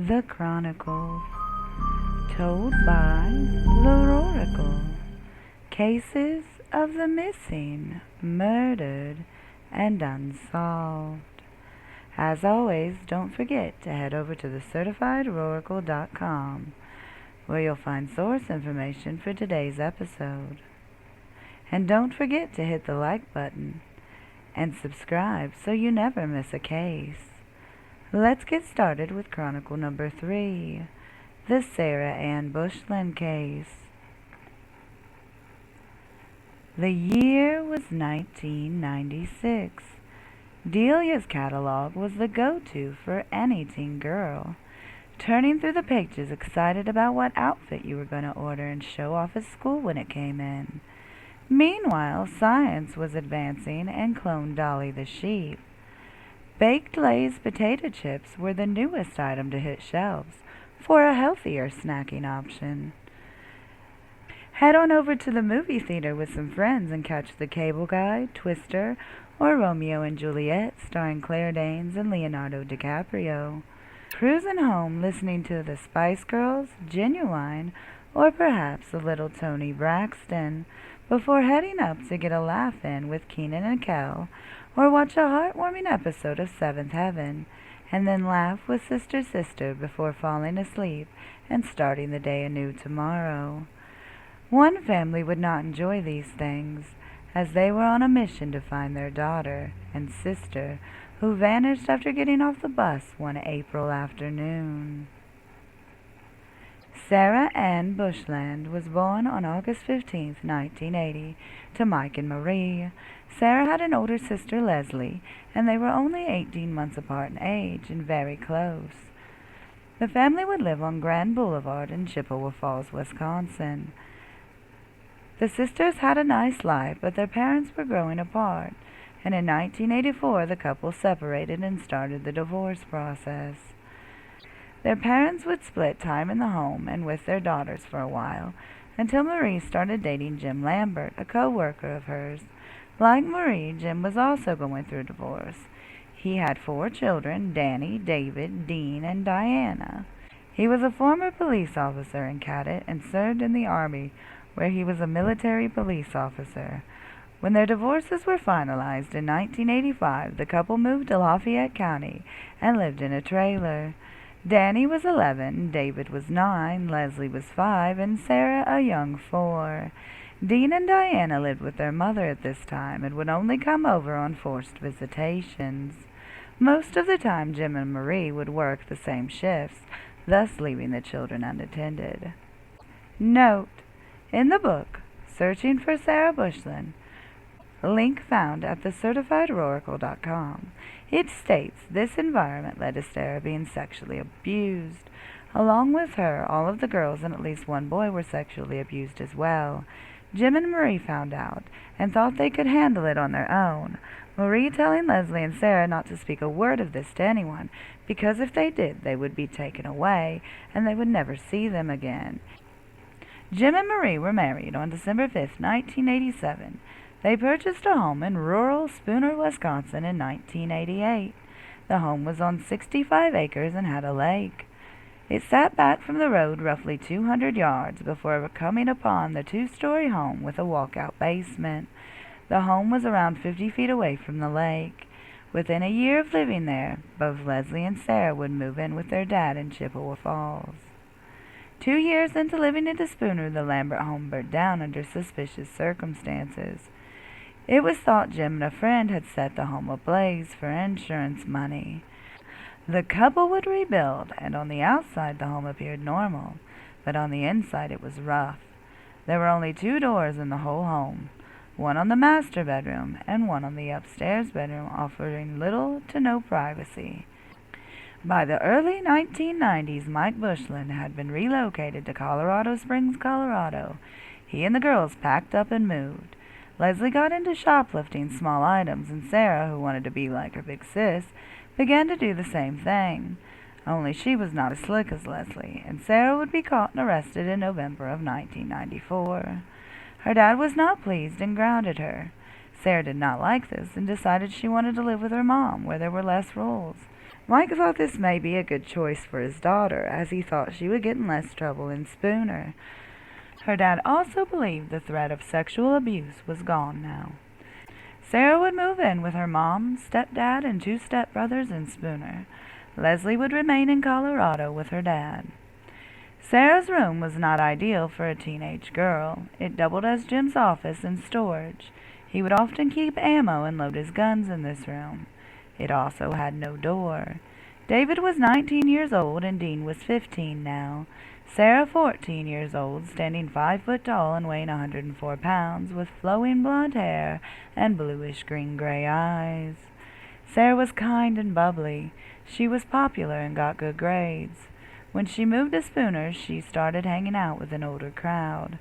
The Chronicles, told by Chronikle. Cases of the missing, murdered, and unsolved. As always, don't forget to head over to thecertifiedoracle.com, where you'll find source information for today's episode. And don't forget to hit the like button and subscribe so you never miss a case. Let's get started with Chronicle number 3, the Sara Anne Bushland case. The year was 1996. Delia's catalog was the go-to for any teen girl. Turning through the pages excited about what outfit you were going to order and show off at school when it came in. Meanwhile, science was advancing and cloned Dolly the sheep. Baked Lay's potato chips were the newest item to hit shelves for a healthier snacking option. Head on over to the movie theater with some friends and catch The Cable Guy, Twister, or Romeo and Juliet starring Claire Danes and Leonardo DiCaprio. Cruising home listening to the Spice Girls, Genuine, or perhaps a little Toni Braxton before heading up to get a laugh in with Keenan and Kel, or watch a heartwarming episode of Seventh Heaven, and then laugh with Sister before falling asleep and starting the day anew tomorrow. One family would not enjoy these things, as they were on a mission to find their daughter and sister, who vanished after getting off the bus one April afternoon. Sara Anne Bushland was born on August 15, 1980, to Mike and Marie. Sara had an older sister, Leslie, and they were only 18 months apart in age and very close. The family would live on Grand Boulevard in Chippewa Falls, Wisconsin. The sisters had a nice life, but their parents were growing apart, and in 1984 the couple separated and started the divorce process. Their parents would split time in the home and with their daughters for a while, until Marie started dating Jim Lambert, a co-worker of hers. Like Marie, Jim was also going through a divorce. He had 4 children, Danny, David, Dean, and Diana. He was a former police officer in Cadett and served in the Army, where he was a military police officer. When their divorces were finalized in 1985, the couple moved to Lafayette County and lived in a trailer. Danny was 11, David was 9, Leslie was 5, and Sara a young 4. Dean and Diana lived with their mother at this time and would only come over on forced visitations. Most of the time Jim and Marie would work the same shifts, thus leaving the children unattended. Note: in the book, Searching for Sara Bushland, link found at thecertifiedoracle.com, it states this environment led to Sara being sexually abused. Along with her, all of the girls and at least one boy were sexually abused as well. Jim and Marie found out and thought they could handle it on their own, Marie telling Leslie and Sara not to speak a word of this to anyone, because if they did, they would be taken away and they would never see them again. Jim and Marie were married on December 5, 1987. They purchased a home in rural Spooner, Wisconsin in 1988. The home was on 65 acres and had a lake. It sat back from the road roughly 200 yards before coming upon the 2-story home with a walkout basement. The home was around 50 feet away from the lake. Within a year of living there, both Leslie and Sara would move in with their dad in Chippewa Falls. 2 years into living in Spooner, the Lambert home burned down under suspicious circumstances. It was thought Jim and a friend had set the home ablaze for insurance money. The couple would rebuild, and on the outside the home appeared normal, but on the inside it was rough. There were only 2 doors in the whole home, one on the master bedroom and one on the upstairs bedroom, offering little to no privacy. By the early 1990s, Mike Bushland had been relocated to Colorado Springs, Colorado. He and the girls packed up and moved. Leslie got into shoplifting small items, and Sara, who wanted to be like her big sis, began to do the same thing. Only she was not as slick as Leslie, and Sara would be caught and arrested in November of 1994. Her dad was not pleased and grounded her. Sara did not like this and decided she wanted to live with her mom, where there were less rules. Mike thought this may be a good choice for his daughter, as he thought she would get in less trouble in Spooner. Her dad also believed the threat of sexual abuse was gone now. Sara would move in with her mom, stepdad, and 2 stepbrothers in Spooner. Leslie would remain in Colorado with her dad. Sara's room was not ideal for a teenage girl. It doubled as Jim's office and storage. He would often keep ammo and load his guns in this room. It also had no door. David was 19 years old and Dean was 15 now. Sara 14 years old, standing 5 foot tall and weighing 104 pounds, with flowing blonde hair and bluish-green-gray eyes. Sara was kind and bubbly. She was popular and got good grades. When she moved to Spooner, she started hanging out with an older crowd.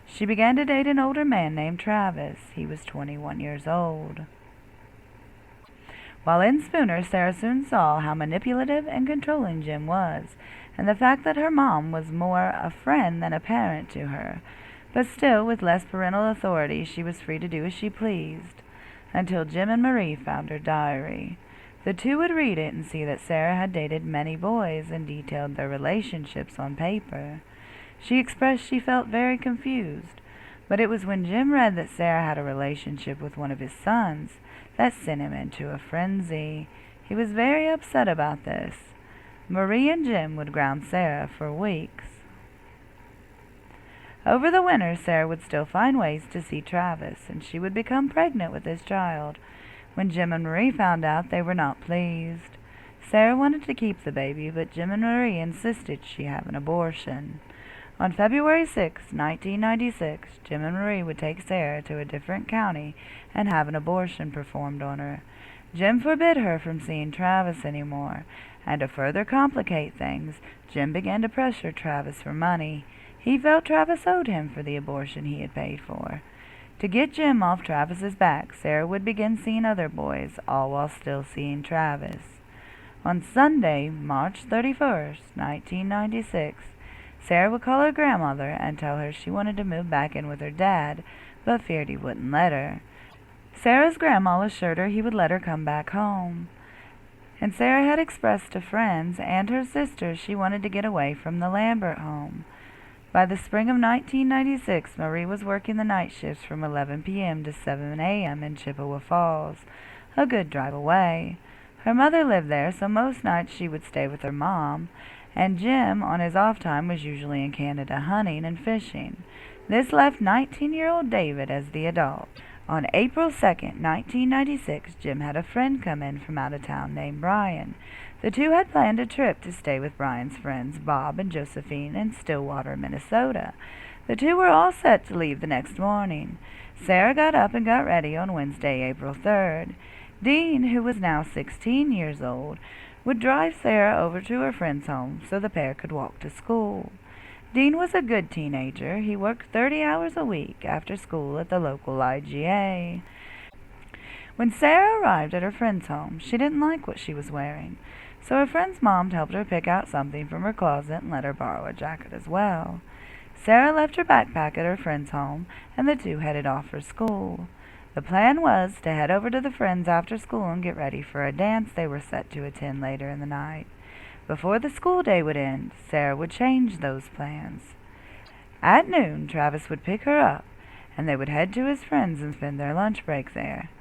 She began to date an older man named Travis. He was 21 years old. While in Spooner, Sara soon saw how manipulative and controlling Jim was, and the fact that her mom was more a friend than a parent to her. But still, with less parental authority, she was free to do as she pleased, until Jim and Marie found her diary. The 2 would read it and see that Sara had dated many boys and detailed their relationships on paper. She expressed she felt very confused, but it was when Jim read that Sara had a relationship with one of his sons that sent him into a frenzy. He was very upset about this. Marie and Jim would ground Sara for weeks. Over the winter, Sara would still find ways to see Travis, and she would become pregnant with his child. When Jim and Marie found out, they were not pleased. Sara wanted to keep the baby, but Jim and Marie insisted she have an abortion. On February 6, 1996, Jim and Marie would take Sara to a different county and have an abortion performed on her. Jim forbid her from seeing Travis anymore, and to further complicate things, Jim began to pressure Travis for money. He felt Travis owed him for the abortion he had paid for. To get Jim off Travis's back, Sara would begin seeing other boys, all while still seeing Travis. On Sunday, March 31st, 1996, Sara would call her grandmother and tell her she wanted to move back in with her dad, but feared he wouldn't let her. Sara's grandma assured her he would let her come back home. And Sara had expressed to friends and her sister she wanted to get away from the Lambert home. By the spring of 1996, Marie was working the night shifts from 11 p.m. to 7 a.m. in Chippewa Falls, a good drive away. Her mother lived there, so most nights she would stay with her mom, and Jim, on his off time, was usually in Canada hunting and fishing. This left 19-year-old David as the adult. On April 2, 1996, Jim had a friend come in from out of town named Brian. The 2 had planned a trip to stay with Brian's friends, Bob and Josephine, in Stillwater, Minnesota. The 2 were all set to leave the next morning. Sara got up and got ready on Wednesday, April 3rd. Dean, who was now 16 years old, would drive Sara over to her friend's home so the pair could walk to school. Dean was a good teenager. He worked 30 hours a week after school at the local IGA. When Sara arrived at her friend's home, she didn't like what she was wearing, so her friend's mom helped her pick out something from her closet and let her borrow a jacket as well. Sara left her backpack at her friend's home, and the 2 headed off for school. The plan was to head over to the friends after school and get ready for a dance they were set to attend later in the night. Before the school day would end, Sara would change those plans. At noon, Travis would pick her up, and they would head to his friends and spend their lunch break there.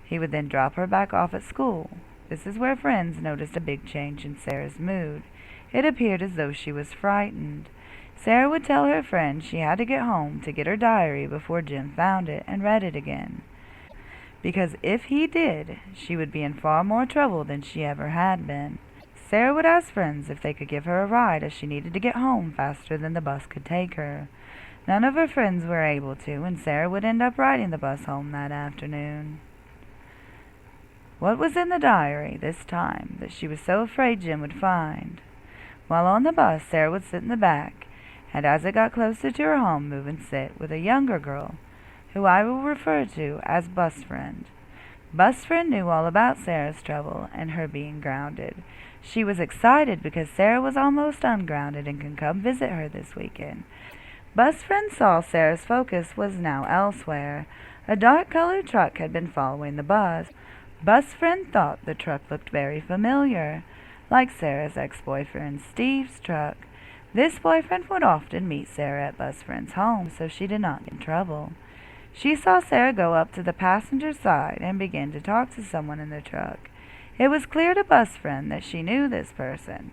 He would then drop her back off at school. This is where friends noticed a big change in Sara's mood. It appeared as though she was frightened. Sara would tell her friend she had to get home to get her diary before Jim found it and read it again, because if he did, she would be in far more trouble than she ever had been. Sara would ask friends if they could give her a ride, as she needed to get home faster than the bus could take her. None of her friends were able to, and Sara would end up riding the bus home that afternoon. What was in the diary this time that she was so afraid Jim would find? While on the bus, Sara would sit in the back, and as it got closer to her home, move and sit with a younger girl, who I will refer to as Bus Friend. Bus Friend knew all about Sara's trouble and her being grounded. She was excited because Sara was almost ungrounded and could come visit her this weekend. Bus Friend saw Sara's focus was now elsewhere. A dark-colored truck had been following the bus. Bus Friend thought the truck looked very familiar. like Sarah's ex-boyfriend Steve's truck. This boyfriend would often meet Sarah at Bus Friend's home, so she did not get in trouble. She saw Sarah go up to the passenger side and begin to talk to someone in the truck. It was clear to Bus Friend that she knew this person.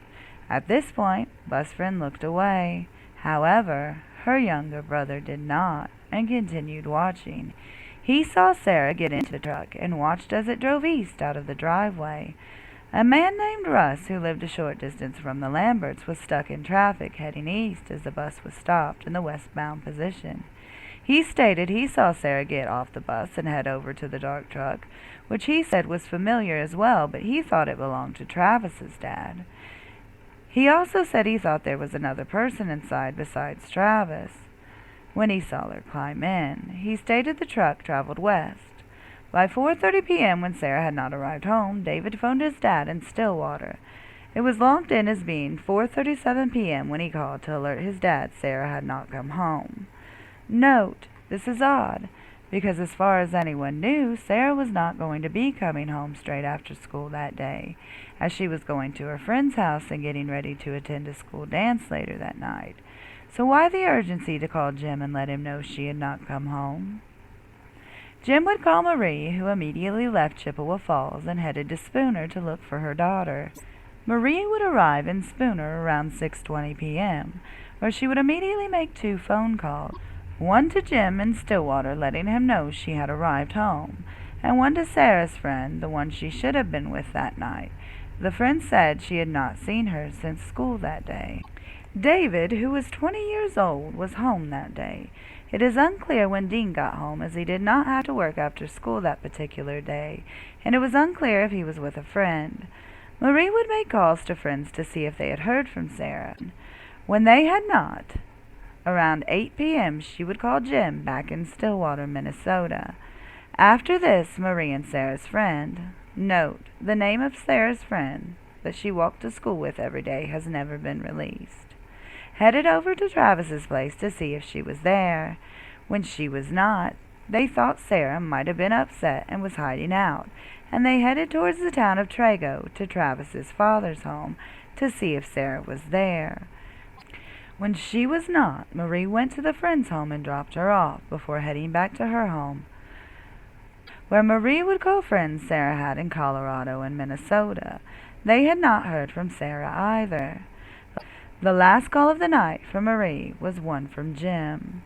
At this point, Bus Friend looked away. However, her younger brother did not, and continued watching. He saw Sarah get into the truck and watched as it drove east out of the driveway. A man named Russ, who lived a short distance from the Lamberts, was stuck in traffic heading east as the bus was stopped in the westbound position. He stated he saw Sarah get off the bus and head over to the dark truck, which he said was familiar as well, but he thought it belonged to Travis's dad. He also said he thought there was another person inside besides Travis. When he saw her climb in, he stated the truck traveled west. By 4:30 p.m., when Sarah had not arrived home, David phoned his dad in Stillwater. It was logged in as being 4:37 p.m. when he called to alert his dad Sarah had not come home. Note, this is odd, because as far as anyone knew, Sarah was not going to be coming home straight after school that day, as she was going to her friend's house and getting ready to attend a school dance later that night. So why the urgency to call Jim and let him know she had not come home? Jim would call Marie, who immediately left Chippewa Falls and headed to Spooner to look for her daughter. Marie would arrive in Spooner around 6:20 p.m., where she would immediately make 2 phone calls, one to Jim in Stillwater letting him know she had arrived home, and one to Sarah's friend, the one she should have been with that night. The friend said she had not seen her since school that day. David, who was 20 years old, was home that day. It is unclear when Dean got home, as he did not have to work after school that particular day, and it was unclear if he was with a friend. Marie would make calls to friends to see if they had heard from Sarah. When they had not, around 8 p.m., she would call Jim back in Stillwater, Minnesota. After this, Marie and Sarah's friend, note, the name of Sarah's friend that she walked to school with every day has never been released, headed over to Travis's place to see if she was there. When she was not, they thought Sarah might have been upset and was hiding out, and they headed towards the town of Trago to Travis's father's home to see if Sarah was there. When she was not, Marie went to the friend's home and dropped her off before heading back to her home, where Marie would call friends Sarah had in Colorado and Minnesota. They had not heard from Sarah either. The last call of the night for Marie was one from Jim.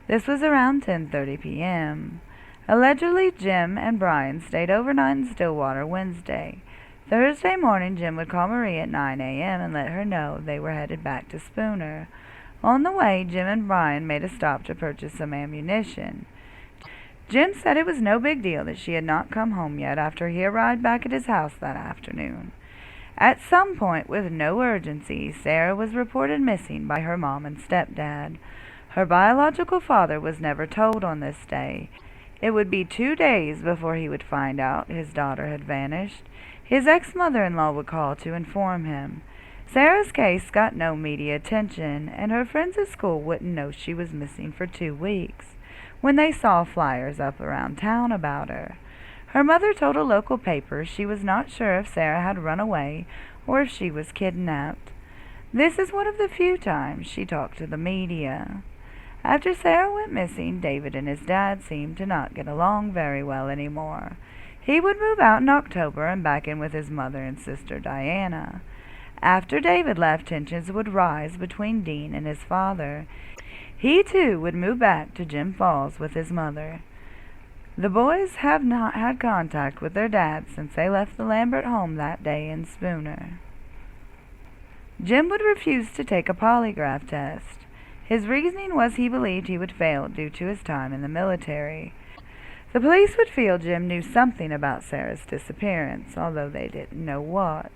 This was around 10:30 p.m. Allegedly, Jim and Brian stayed overnight in Stillwater Wednesday. Thursday morning, Jim would call Marie at 9 a.m. and let her know they were headed back to Spooner. On the way, Jim and Brian made a stop to purchase some ammunition. Jim said it was no big deal that she had not come home yet after he arrived back at his house that afternoon. At some point, with no urgency, Sarah was reported missing by her mom and stepdad. Her biological father was never told on this day. It would be 2 days before he would find out his daughter had vanished. His ex-mother-in-law would call to inform him. Sarah's case got no media attention, and her friends at school wouldn't know she was missing for 2 weeks when they saw flyers up around town about her. Her mother told a local paper she was not sure if Sarah had run away or if she was kidnapped. This is one of the few times she talked to the media. After Sarah went missing, David and his dad seemed to not get along very well anymore. He would move out in October and back in with his mother and sister Diana. After David left, tensions would rise between Dean and his father. He too would move back to Jim Falls with his mother. The boys have not had contact with their dad since they left the Lambert home that day in Spooner. Jim would refuse to take a polygraph test. His reasoning was he believed he would fail due to his time in the military. The police would feel Jim knew something about Sarah's disappearance, although they didn't know what.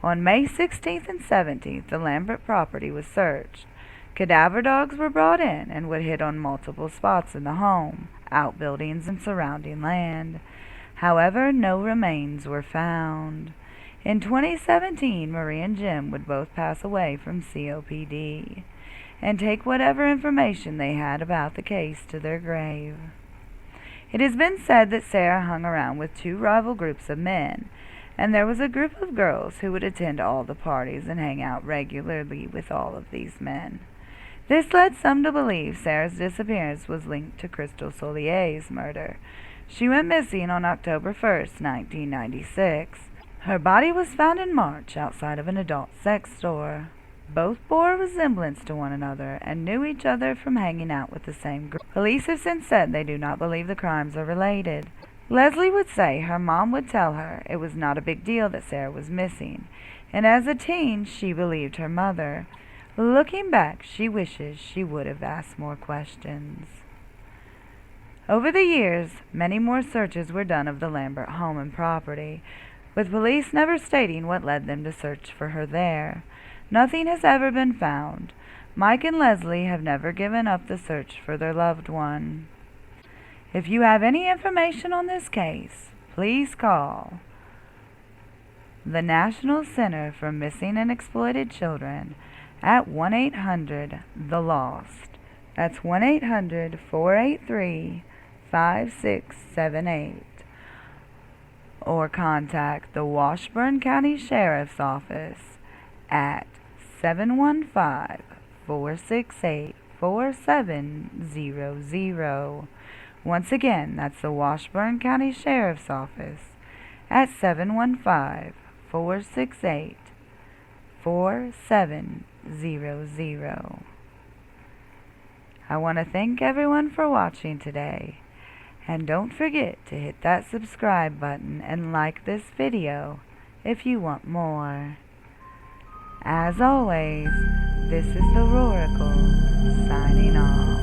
On May 16th and 17th, the Lambert property was searched. Cadaver dogs were brought in and would hit on multiple spots in the home, outbuildings, and surrounding land. However, no remains were found. In 2017, Marie and Jim would both pass away from COPD and take whatever information they had about the case to their grave. It has been said that Sarah hung around with 2 rival groups of men, and there was a group of girls who would attend all the parties and hang out regularly with all of these men. This led some to believe Sarah's disappearance was linked to Crystal Solier's murder. She went missing on October 1st, 1996. Her body was found in March outside of an adult sex store. Both bore a resemblance to one another and knew each other from hanging out with the same group. Police have since said they do not believe the crimes are related. Leslie would say her mom would tell her it was not a big deal that Sarah was missing, and as a teen she believed her mother. Looking back, she wishes she would have asked more questions. Over the years, many more searches were done of the Lambert home and property, with police never stating what led them to search for her there. Nothing has ever been found. Mike and Leslie have never given up the search for their loved one. If you have any information on this case, please call the National Center for Missing and Exploited Children at 1-800-THE-LOST. That's 1-800-483-5678. Or contact the Washburn County Sheriff's Office at 715-468-4700. Once again, that's the Washburn County Sheriff's Office at 715-468-4700. I want to thank everyone for watching today, and don't forget to hit that subscribe button and like this video if you want more. As always, this is the Chronikle signing off.